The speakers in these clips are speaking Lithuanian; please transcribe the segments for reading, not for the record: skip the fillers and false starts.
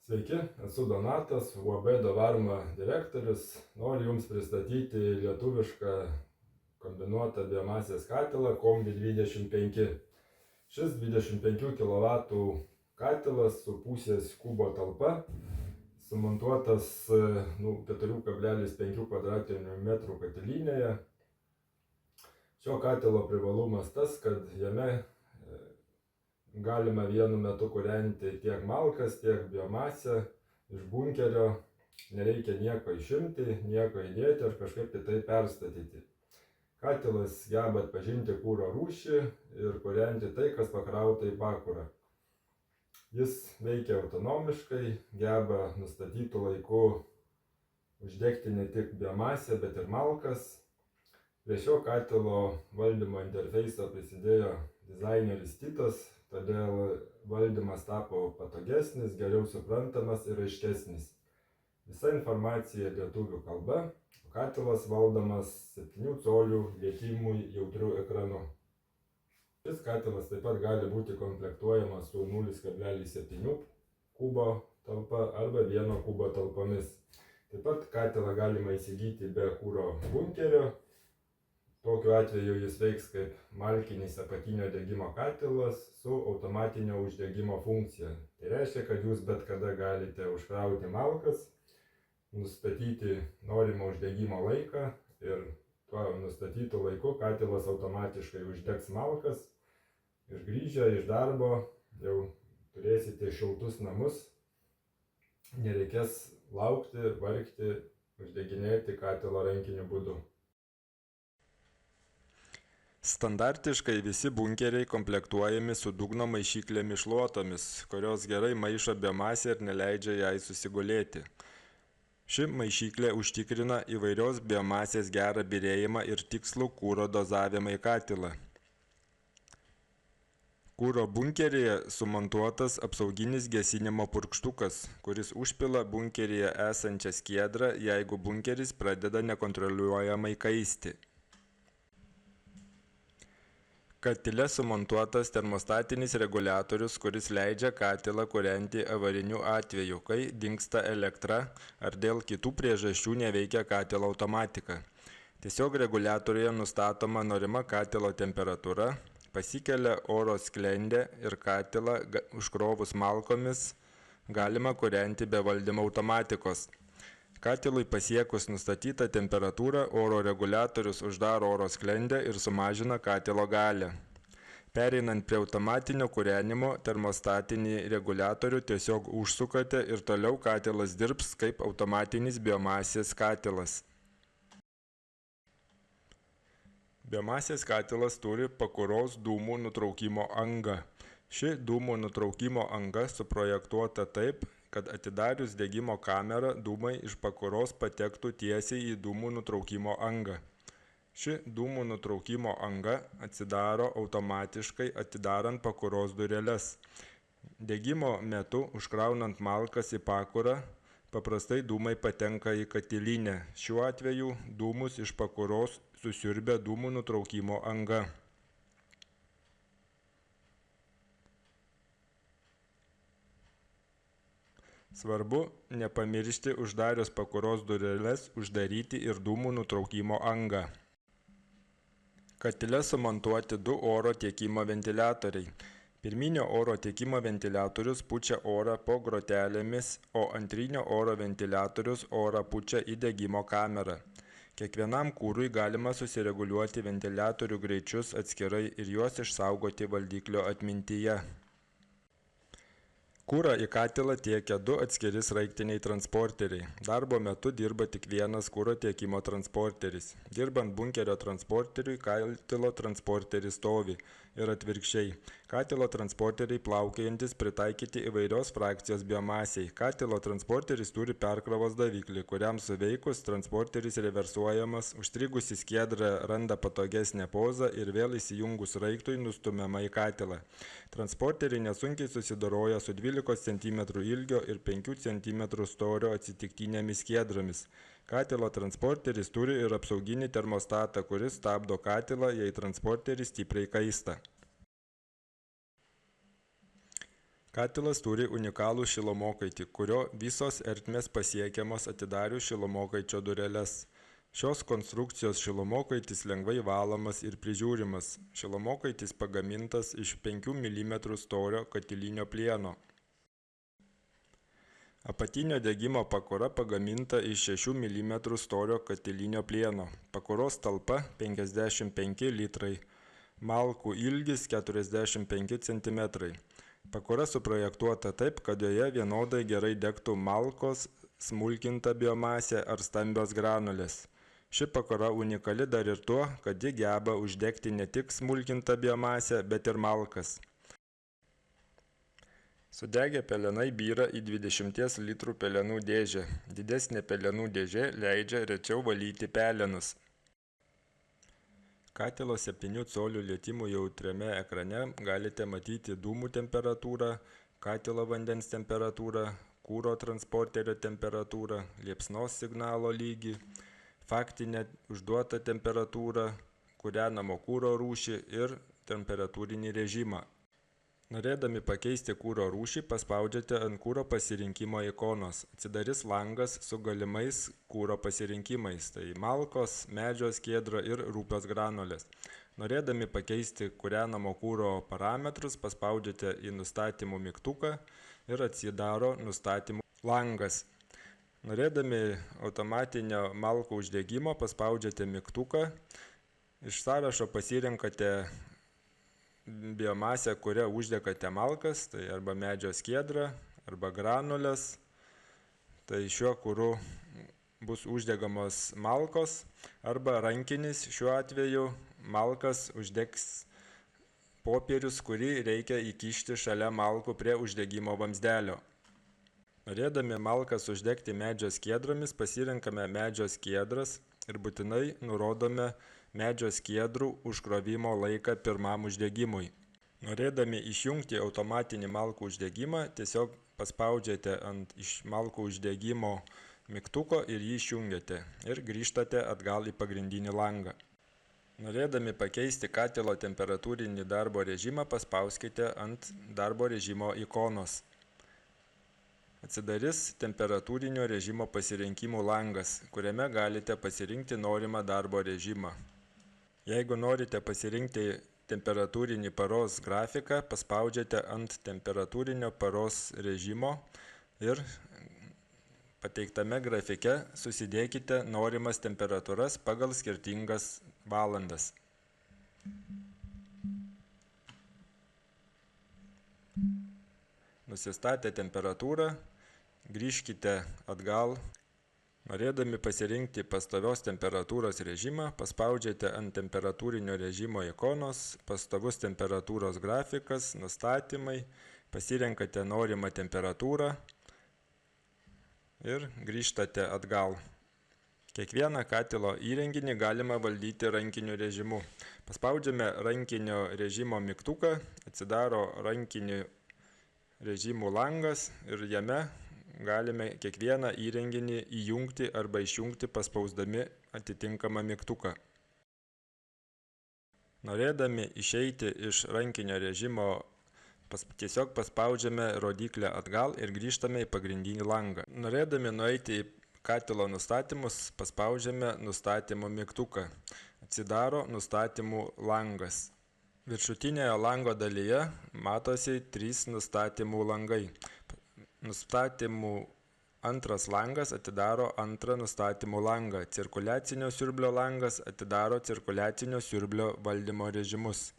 Sveiki, esu Donatas, UAB Dovarma direktorius. Noriu Jums pristatyti lietuvišką kombinuotą biomasės katilą Kombi 25. Šis 25 kW katilas su pusės kubo talpa, sumontuotas 4,5 kvadratinių metrų katilinėje. Šio katilo privalumas tas, kad jame galima vienu metu kūrenti tiek malkas, tiek biomasę iš bunkerio. Nereikia nieko išimti, nieko įdėti ar kažkaip kitaip perstatyti. Katilas geba atpažinti kuro rūšį ir kūrenti tai, kas pakrauta į pakurą. Jis veikia autonomiškai, geba nustatytų laiku uždegti ne tik biomasę, bet ir malkas. Prie šio katilo valdymo interfeiso prisidėjo dizaineris Titas, todėl valdymas tapo patogesnis, geriau suprantamas ir aiškesnis. Visa informacija lietuvių kalba, katilas valdomas 7 colių lietimui jautriu ekranu. Šis katilas taip pat gali būti komplektuojamas su 0,7 kubo talpa arba 1 kubo talpomis. Taip pat katilą galima įsigyti be kuro bunkerio. Tokiu atveju jis veiks kaip malkinis apatinio degimo katilas su automatinio uždegimo funkcija. Tai reiškia, kad jūs bet kada galite užkrauti malkas, nustatyti norimą uždegimo laiką ir tuo nustatytu laiku katilas automatiškai uždegs malkas ir grįžę iš darbo jau turėsite šiltus namus, nereikės laukti, vargti, uždeginėti katilo rankiniu būdu. Standartiškai visi bunkeriai komplektuojami su dugno maišyklėmis šluotomis, kurios gerai maišo biomasę ir neleidžia jai susigulėti. Ši maišyklė užtikrina įvairios biomasės gerą byrėjimą ir tikslų kuro dozavimą į katilą. Kuro bunkeryje sumontuotas apsauginis gesinimo purkštukas, kuris užpila bunkeryje esančią skiedrą, jeigu bunkeris pradeda nekontroliuojamai kaisti. Katile sumontuotas termostatinis reguliatorius, kuris leidžia katilą kūrenti avariniu atveju, kai dingsta elektra ar dėl kitų priežasčių neveikia katilo automatika. Tiesiog reguliatoriuje nustatoma norima katilo temperatūra, pasikelia oro sklendė ir katilą užkrovus malkomis galima kūrenti be valdymo automatikos. Katilui pasiekus nustatytą temperatūrą, oro reguliatorius uždaro oro sklendę ir sumažina katilo galią. Pereinant prie automatinio kūrenimo, termostatinį reguliatorių tiesiog užsukate ir toliau katilas dirbs kaip automatinis biomasės katilas. Biomasės katilas turi pakuros dūmų nutraukimo angą. Ši dūmų nutraukimo anga suprojektuota taip, kad atidarius degimo kamerą dūmai iš pakuros patektų tiesiai į dūmų nutraukimo angą. Ši dūmų nutraukimo anga atsidaro automatiškai atidarant pakuros dureles. Degimo metu užkraunant malkas į pakurą, paprastai dūmai patenka į katilinę. Šiuo atveju dūmus iš pakuros susiurbia dūmų nutraukimo anga. Svarbu nepamiršti uždarius pakuros dureles uždaryti ir dūmų nutraukimo angą. Katile sumontuoti 2 oro tiekimo ventiliatoriai. Pirminio oro tiekimo ventiliatorius pučia orą po grotelėmis, o antrinio oro ventiliatorius orą pučia į degimo kamerą. Kiekvienam kūrui galima susireguliuoti ventiliatorių greičius atskirai ir juos išsaugoti valdiklio atmintyje. Kurą į katilą tiekia 2 atskiri sraigtiniai transporteriai. Darbo metu dirba tik vienas kuro tiekimo transporteris. Dirbant bunkerio transporteriui, katilo transporteris stovi ir atvirkščiai. Katilo transporteriai plaukiojantis pritaikyti įvairios frakcijos biomasiai. Katilo transporteris turi perkrovos daviklį, kuriam suveikus transporteris reversuojamas, užstrigusi skiedra randa patogesnę pozą ir vėl įsijungus sraigtui nustumiama į katilą. Transporteriai nesunkiai susidoroja su 12 cm ilgio ir 5 cm storio atsitiktinėmis skiedromis. Katilo transporteris turi ir apsauginį termostatą, kuris stabdo katilą, jei transporteris stipriai kaista. Katilas turi unikalų šilomokaitį, kurio visos ertmės pasiekiamos atidarius šilomokaičio dureles. Šios konstrukcijos šilomokaitis lengvai valomas ir prižiūrimas. Šilomokaitis pagamintas iš 5 mm storio katilinio plieno. Apatinio degimo pakura pagaminta iš 6 mm storio katilinio plieno. Pakuros talpa 55 litrai. Malkų ilgis 45 cm. Pakura suprojektuota taip, kad joje vienodai gerai degtų malkos, smulkinta biomasė ar stambios granulės. Ši pakura unikali dar ir tuo, kad ji geba uždegti ne tik smulkintą biomasę, bet ir malkas. Sudegę pelenai byra į 20 litrų pelenų dėžę. Didesnė pelenų dėžė leidžia rečiau valyti pelenus. Katilo 7 colių lietimų jautriame ekrane galite matyti dūmų temperatūrą, katilo vandens temperatūrą, kuro transporterio temperatūrą, liepsnos signalo lygį, faktinę užduotą temperatūrą, kūrenamo kuro rūšį ir temperatūrinį režimą. Norėdami pakeisti kuro rūšį, paspaudžiate ant kuro pasirinkimo ikonos. Atsidarys langas su galimais kuro pasirinkimais, tai malkos, medžio skiedra ir rūpios granulės. Norėdami pakeisti kūrenamo kuro parametrus, paspaudžiate į nustatymų mygtuką ir atsidaro nustatymų langas. Norėdami automatinio malkų uždegimo, paspaudžiate mygtuką, iš sąrašo pasirenkate biomasę, kuria uždegate malkas, tai arba medžio skiedra, arba granulės. Tai šiuo kuru bus uždegamos malkos, arba rankinis, šiuo atveju malkas uždegs popierius, kurį reikia įkišti šalia malkų prie uždegimo vamzdelio. Norėdami malkas uždegti medžio skiedromis, pasirenkame medžio skiedras ir būtinai nurodome medžio skiedrų užkrovimo laiką pirmam uždegimui. Norėdami išjungti automatinį malkų uždegimą, tiesiog paspaudžiate ant iš malkų uždegimo mygtuko ir jį išjungiate ir grįžtate atgal į pagrindinį langą. Norėdami pakeisti katilo temperatūrinį darbo režimą, paspauskite ant darbo režimo ikonos. Atsidarys temperatūrinio režimo pasirinkimų langas, kuriame galite pasirinkti norimą darbo režimą. Jeigu norite pasirinkti temperatūrinį paros grafiką, paspaudžiate ant temperatūrinio paros režimo ir pateiktame grafike susidėkite norimas temperatūras pagal skirtingas valandas. Nusistatę temperatūrą, grįžkite atgal. Norėdami pasirinkti pastovios temperatūros režimą, paspaudžiate ant temperatūrinio režimo ikonos, pastovus temperatūros grafikas, nustatymai, pasirenkate norimą temperatūrą ir grįžtate atgal. Kiekvieną katilo įrenginį galima valdyti rankiniu režimu. Paspaudžiame rankinio režimo mygtuką, atsidaro rankinių režimų langas ir jame galime kiekvieną įrenginį įjungti arba išjungti paspausdami atitinkamą mygtuką. Norėdami išeiti iš rankinio režimo, tiesiog paspaudžiame rodyklę atgal ir grįžtame į pagrindinį langą. Norėdami nueiti į katilo nustatymus, paspaudžiame nustatymų mygtuką. Atsidaro nustatymų langas. Viršutinėje lango dalyje matosi 3 nustatymų langai. Nustatymų antras langas atidaro antrą nustatymų langą. Cirkuliacinio siurblio langas atidaro cirkuliacinio siurblio valdymo režimus.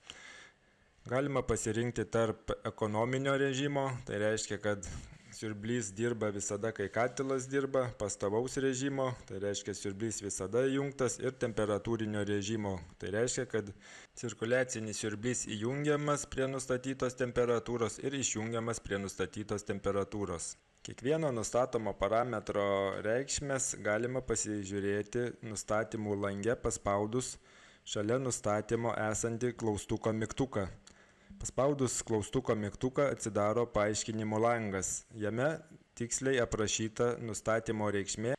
Galima pasirinkti tarp ekonominio režimo, tai reiškia, kad siurblys dirba visada, kai katilas dirba, pastovaus režimo, tai reiškia, siurblys visada įjungtas, ir temperatūrinio režimo, tai reiškia, kad cirkuliacinis siurblys įjungiamas prie nustatytos temperatūros ir išjungiamas prie nustatytos temperatūros. Kiekvieno nustatomo parametro reikšmes galima pasižiūrėti nustatymų lange paspaudus šalia nustatymo esantį klaustuko mygtuką. Paspaudus klaustuko mygtuką atsidaro paaiškinimo langas. Jame tiksliai aprašyta nustatymo reikšmė.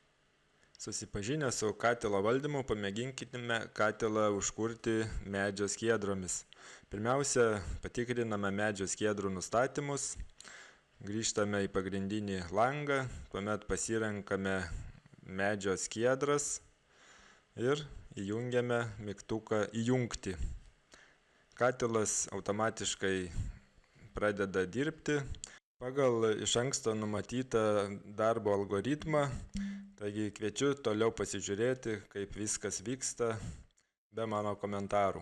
Susipažinę su katilo valdymu, pamėginkime katilą užkurti medžio skiedromis. Pirmiausia, patikriname medžio skiedrų nustatymus. Grįžtame į pagrindinį langą, tuomet pasirenkame medžio skiedras ir įjungiame mygtuką įjungti. Katilas automatiškai pradeda dirbti pagal iš anksto numatytą darbo algoritmą, taigi kviečiu toliau pasižiūrėti, kaip viskas vyksta be mano komentarų.